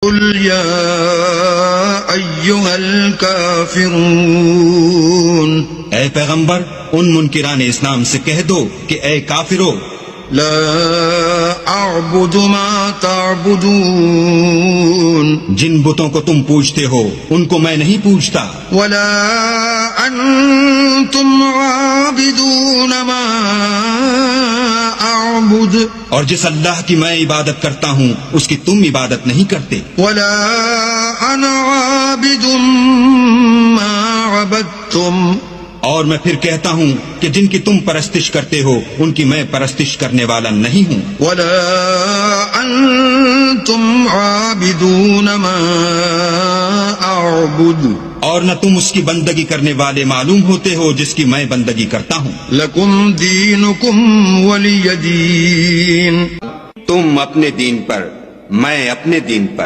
कुल या अय्युहल काफिरून, ए पैगंबर उन मुनकिरान इस्लाम से कह दो कि ए काफिरो, ला अअबुदु मा तअबुदून, जिन बुतों को तुम पूजते हो उनको मैं नहीं पूजता, वला अंतुम आबिदून मा अअबुद, और जिस अल्लाह की मैं इबादत करता हूँ उसकी तुम इबादत नहीं करते, वला अना आबिदुम मा अबदतुम, और मैं फिर कहता हूँ कि जिनकी तुम परस्तिश करते हो उनकी मैं परस्तिश करने वाला नहीं हूँ, वला अंतुम आबिदून मा अअबुद, और न तुम उसकी बंदगी करने वाले मालूम होते हो जिसकी मैं बंदगी करता हूँ। लकुम दीनुकुम वलिय दीन, तुम अपने दीन पर, मैं अपने दीन पर।